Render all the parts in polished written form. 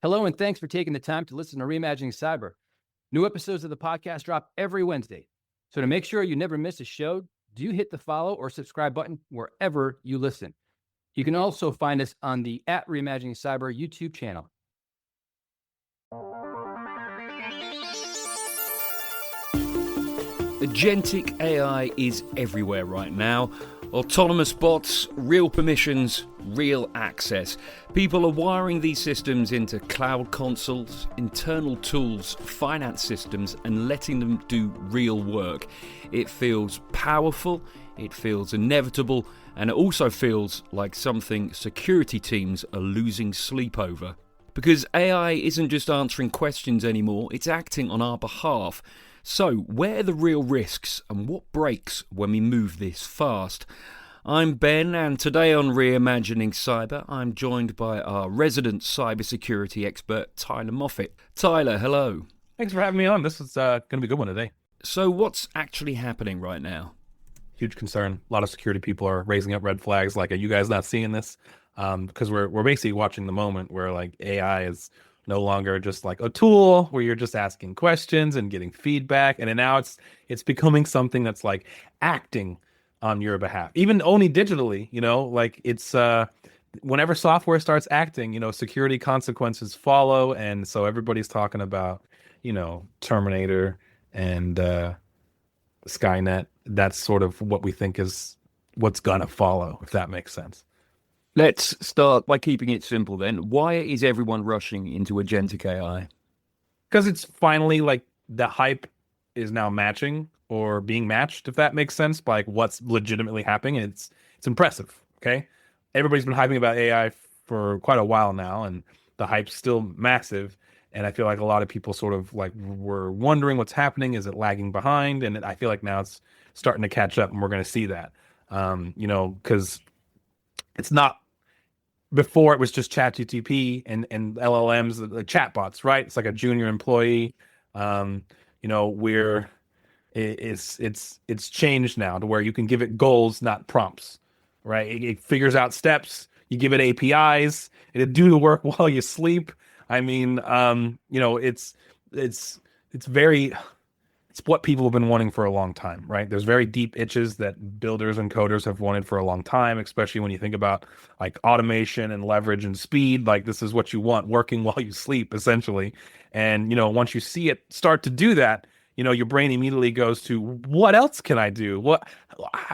Hello, and thanks for taking the time to listen to Reimagining Cyber. New episodes of the podcast drop every Wednesday. So to make sure you never miss a show, do hit the follow or subscribe button wherever you listen. You can also find us on the @Reimagining Cyber YouTube channel. Agentic AI is everywhere right now. Autonomous bots, real permissions, real access. People are wiring these systems into cloud consoles, internal tools, finance systems, and letting them do real work. It feels powerful, it feels inevitable, and it also feels like something security teams are losing sleep over. Because AI isn't just answering questions anymore, it's acting on our behalf. So, where are the real risks and what breaks when we move this fast? I'm Ben, and today on Reimagining Cyber, I'm joined by our resident cybersecurity expert, Tyler Moffitt. Tyler, hello. Thanks for having me on. This is going to be a good one today. So, what's actually happening right now? Huge concern. A lot of security people are raising up red flags. Like, are you guys not seeing this? Because we're basically watching the moment where like AI is no longer just like a tool where you're just asking questions and getting feedback, and then now it's becoming something that's like acting on your behalf, even only digitally. Like it's whenever software starts acting, security consequences follow, and so everybody's talking about Terminator and Skynet. That's sort of what we think is what's gonna follow, if that makes sense. Let's start by keeping it simple then. Why is everyone rushing into Agentic AI? Because it's finally like the hype is now matching or being matched, if that makes sense, by like what's legitimately happening. And it's impressive. Okay. Everybody's been hyping about AI for quite a while now, and the hype's still massive. And I feel like a lot of people sort of like were wondering what's happening. Is it lagging behind? And I feel like now it's starting to catch up, and we're going to see that. Because it's not, before it was just ChatGPT and LLMs, the chatbots, right? It's like a junior employee. Where it's changed now to where you can give it goals, not prompts, right? It figures out steps. You give it APIs. It'll do the work while you sleep. I mean, it's what people have been wanting for a long time, right? There's very deep itches that builders and coders have wanted for a long time, especially when you think about like automation and leverage and speed. Like this is what you want, working while you sleep, essentially. And, once you see it start to do that, your brain immediately goes to, what else can I do? What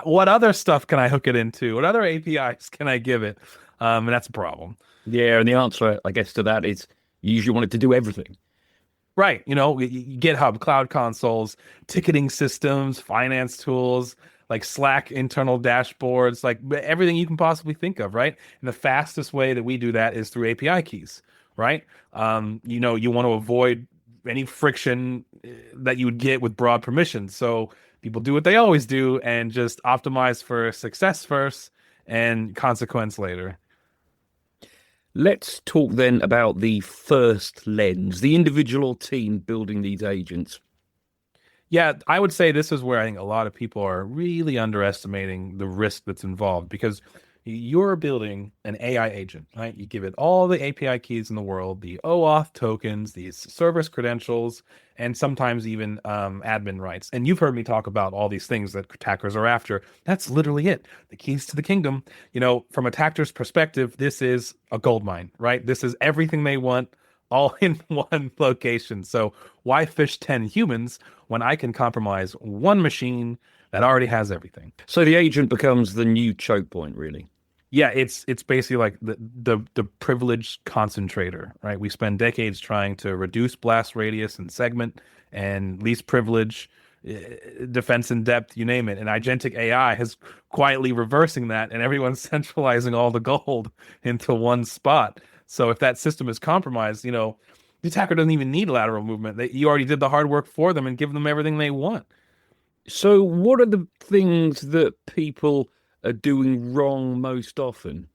other stuff can I hook it into? What other APIs can I give it? And that's a problem. Yeah, and the answer, I guess, to that is you usually want it to do everything. Right. GitHub, cloud consoles, ticketing systems, finance tools, like Slack internal dashboards, like everything you can possibly think of, right? And the fastest way that we do that is through API keys, right? You want to avoid any friction that you would get with broad permissions. So people do what they always do and just optimize for success first and consequence later. Let's talk then about the first lens, the individual team building these agents. Yeah, I would say this is where I think a lot of people are really underestimating the risk that's involved, because you're building an AI agent, right? You give it all the API keys in the world, the OAuth tokens, these service credentials, and sometimes even admin rights. And you've heard me talk about all these things that attackers are after. That's literally it. The keys to the kingdom. From attackers' perspective, this is a goldmine, right? This is everything they want all in one location. So why fish 10 humans when I can compromise one machine that already has everything? So the agent becomes the new choke point, really. Yeah, it's basically like the privileged concentrator, right? We spend decades trying to reduce blast radius and segment and least privilege, defense in depth, you name it. And agentic AI is quietly reversing that, and everyone's centralizing all the gold into one spot. So if that system is compromised, the attacker doesn't even need lateral movement. You already did the hard work for them and give them everything they want. So what are the things that people are doing wrong most often?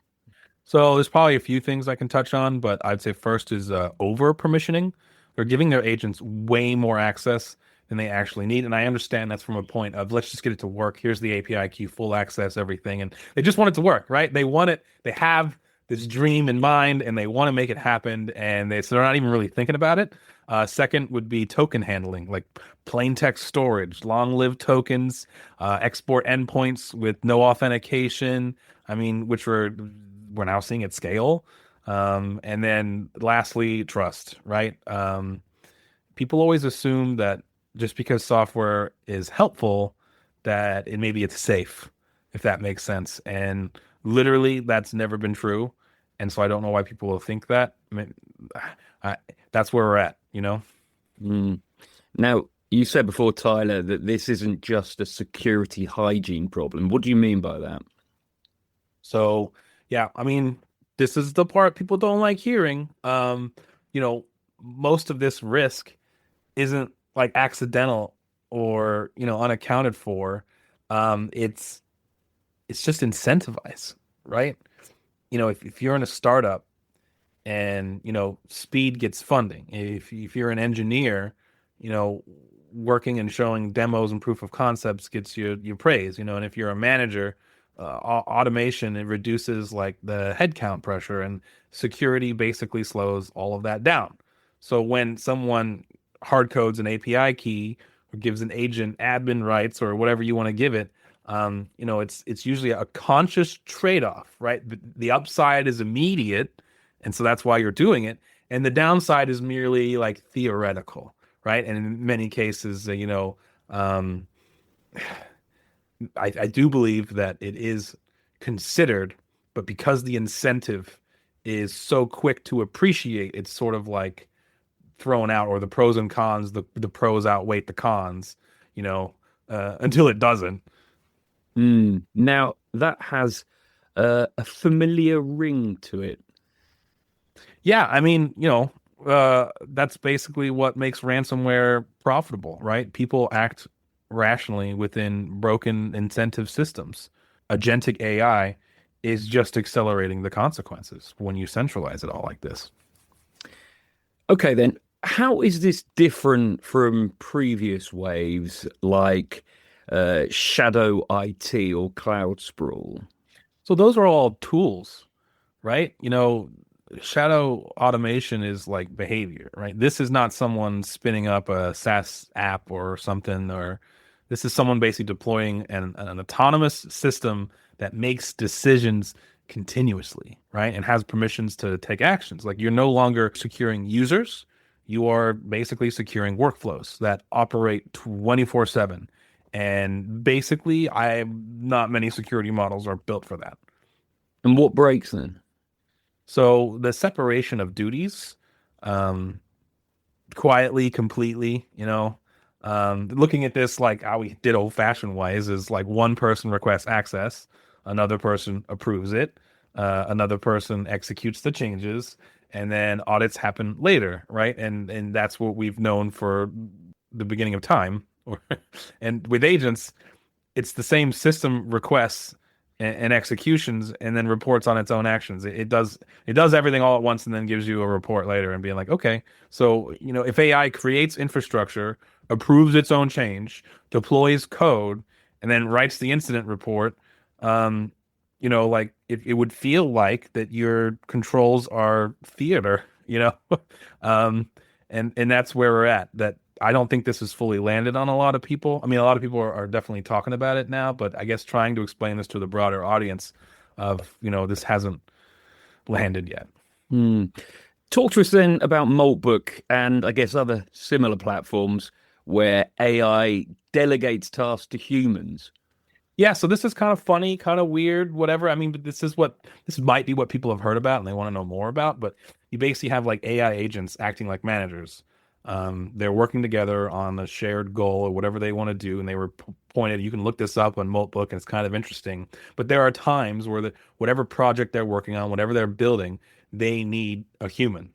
So there's probably a few things I can touch on, but I'd say first is over permissioning. They're giving their agents way more access than they actually need. And I understand that's from a point of, let's just get it to work. Here's the API key, full access, everything. And they just want it to work, right? They want it. They have this dream in mind and they want to make it happen, and so they're not even really thinking about it. Second would be token handling, like plain text storage, long-lived tokens, export endpoints with no authentication. I mean, which we're now seeing at scale. And then lastly, trust, right? People always assume that just because software is helpful, that maybe it's safe, if that makes sense. And literally, that's never been true. And so I don't know why people will think that. I mean, I, that's where we're at, you know? Mm. Now, you said before, Tyler, that this isn't just a security hygiene problem. What do you mean by that? So, yeah, I mean, this is the part people don't like hearing. You know, most of this risk isn't like accidental or, unaccounted for. It's just incentivized, right? If you're in a startup and speed gets funding, if you're an engineer, you know working and showing demos and proof of concepts gets you praise, and if you're a manager, automation, it reduces like the headcount pressure, and security basically slows all of that down. So when someone hard codes an API key or gives an agent admin rights or whatever you want to give it, it's usually a conscious trade-off, right? The upside is immediate, and so that's why you're doing it, and the downside is merely like theoretical, right? And in many cases, I do believe that it is considered, but because the incentive is so quick to appreciate, it's sort of like thrown out, or the pros and cons, the pros outweigh the cons, until it doesn't. Now, that has a familiar ring to it. Yeah, I mean, that's basically what makes ransomware profitable, right? People act rationally within broken incentive systems. Agentic AI is just accelerating the consequences when you centralize it all like this. Okay, then, how is this different from previous waves like shadow IT or cloud sprawl? So those are all tools, right? Shadow automation is like behavior, right? This is not someone spinning up a SaaS app or something, or this is someone basically deploying an autonomous system that makes decisions continuously, right? And has permissions to take actions. Like, you're no longer securing users, you are basically securing workflows that operate 24/7. And basically, not many security models are built for that. And what breaks then? So the separation of duties, um, quietly, completely, looking at this like how we did old fashioned ways, is like one person requests access, another person approves it, another person executes the changes, and then audits happen later, right? And that's what we've known for the beginning of time. And with agents, it's the same system requests and executions, and then reports on its own actions. It does everything all at once, and then gives you a report later, and being like, okay, so if AI creates infrastructure, approves its own change, deploys code, and then writes the incident report, like it would feel like that your controls are theater, um, and that's where we're at. That I don't think this is fully landed on a lot of people. I mean, a lot of people are definitely talking about it now, but I guess trying to explain this to the broader audience of, this hasn't landed yet. Hmm. Talk to us then about Maltbook and I guess other similar platforms where AI delegates tasks to humans. Yeah, so this is kind of funny, kind of weird, whatever. I mean, but this might be what people have heard about and they want to know more about. But you basically have like AI agents acting like managers. They're working together on a shared goal or whatever they want to do, and they were pointed. You can look this up on Maltbook, and it's kind of interesting. But there are times where whatever project they're working on, whatever they're building, they need a human.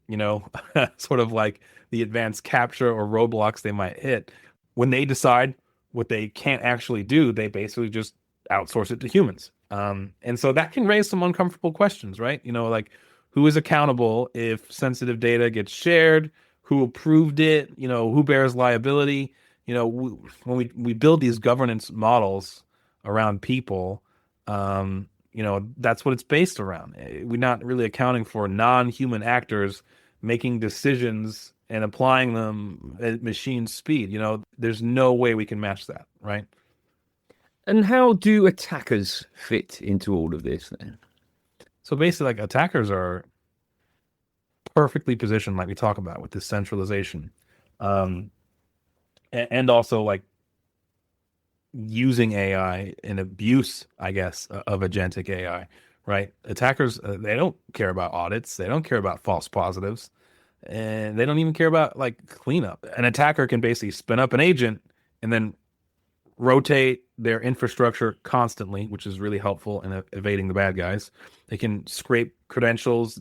Sort of like the advanced capture or roadblocks they might hit. When they decide what they can't actually do, they basically just outsource it to humans. And so that can raise some uncomfortable questions, right? Like, who is accountable if sensitive data gets shared? Who approved it? Who bears liability? When we build these governance models around people, That's what it's based around. We're not really accounting for non-human actors making decisions and applying them at machine speed. There's no way we can match that, right? And how do attackers fit into all of this then? So basically, like, attackers are perfectly positioned, like we talk about, with this centralization, and also like using AI and abuse, I guess, of agentic AI, right? Attackers, they don't care about audits, they don't care about false positives, and they don't even care about like cleanup. An attacker can basically spin up an agent and then rotate their infrastructure constantly, which is really helpful in evading the bad guys. They can scrape credentials,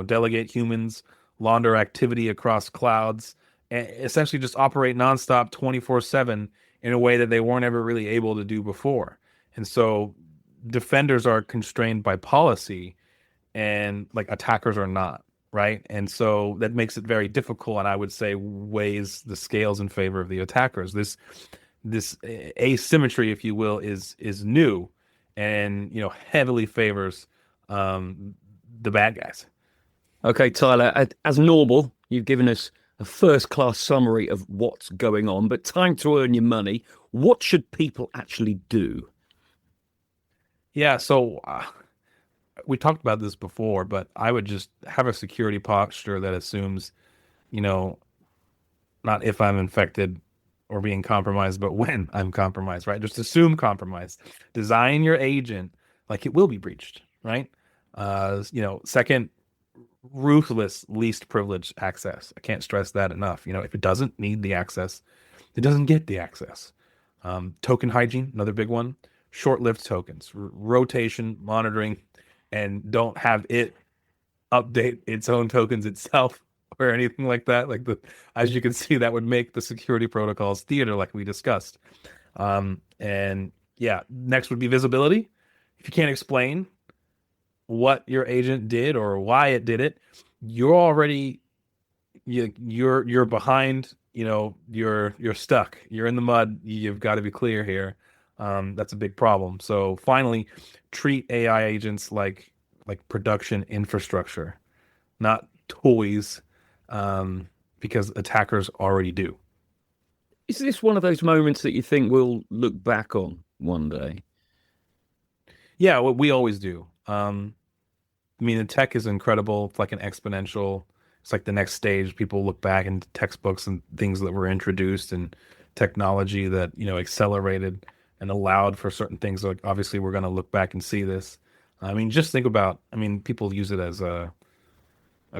delegate humans, launder activity across clouds, and essentially just operate nonstop 24/7 in a way that they weren't ever really able to do before. And so defenders are constrained by policy, and like attackers are not, right? And so that makes it very difficult, and I would say weighs the scales in favor of the attackers. This asymmetry, if you will, is new, and heavily favors the bad guys. Okay, Tyler, as normal, you've given us a first-class summary of what's going on, but time to earn your money. What should people actually do? Yeah, so we talked about this before, but I would just have a security posture that assumes, not if I'm infected or being compromised, but when I'm compromised, right? Just assume compromise. Design your agent like it will be breached, right? Second, ruthless least privileged access. I can't stress that enough. If it doesn't need the access, it doesn't get the access. Token hygiene, another big one. Short-lived tokens, rotation, monitoring, and don't have it update its own tokens itself or anything like that. As you can see, that would make the security protocols theater, like we discussed. And yeah, next would be visibility. If you can't explain what your agent did or why it did it, you're behind. You're stuck. You're in the mud. You've got to be clear here. That's a big problem. So finally, treat AI agents like production infrastructure, not toys, because attackers already do. Is this one of those moments that you think we'll look back on one day? Yeah, what we always do. The tech is incredible. It's like an exponential. It's like the next stage. People look back in textbooks and things that were introduced and technology that accelerated and allowed for certain things. Like, obviously, we're going to look back and see this. Just think about. People use it as a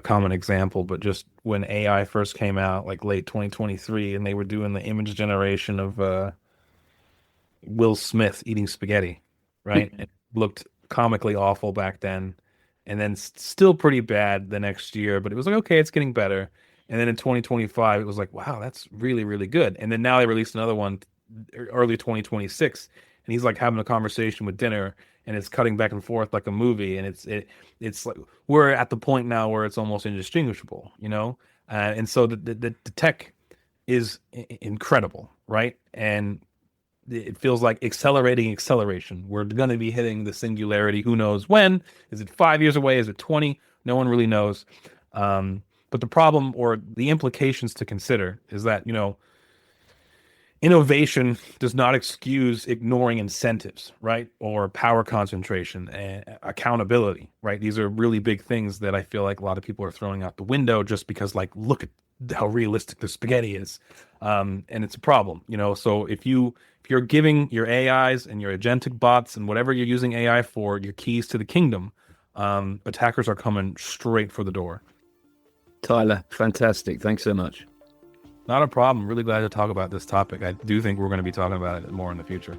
common example, but just when AI first came out, like late 2023, and they were doing the image generation of Will Smith eating spaghetti, right? It looked comically awful back then, and then still pretty bad the next year, but it was like, okay, it's getting better. And then in 2025, it was like, wow, that's really, really good. And then now they released another one early 2026, and he's like having a conversation with dinner, and it's cutting back and forth like a movie, and it's like we're at the point now where it's almost indistinguishable, and so the tech is incredible, right? And it feels like accelerating acceleration. We're going to be hitting the singularity. Who knows when? Is it 5 years away? Is it 20? No one really knows. But the problem or the implications to consider is that, innovation does not excuse ignoring incentives, right? Or power concentration and accountability, right? These are really big things that I feel like a lot of people are throwing out the window just because, like, look at how realistic the spaghetti is. And it's a problem, So if you're giving your AIs and your agentic bots and whatever you're using AI for, your keys to the kingdom, attackers are coming straight for the door. Tyler, fantastic. Thanks so much. Not a problem. Really glad to talk about this topic. I do think we're going to be talking about it more in the future.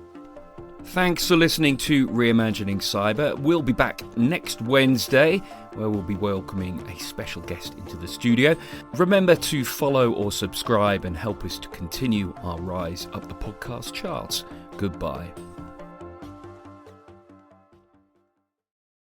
Thanks for listening to Reimagining Cyber. We'll be back next Wednesday, where we'll be welcoming a special guest into the studio. Remember to follow or subscribe and help us to continue our rise up the podcast charts. Goodbye.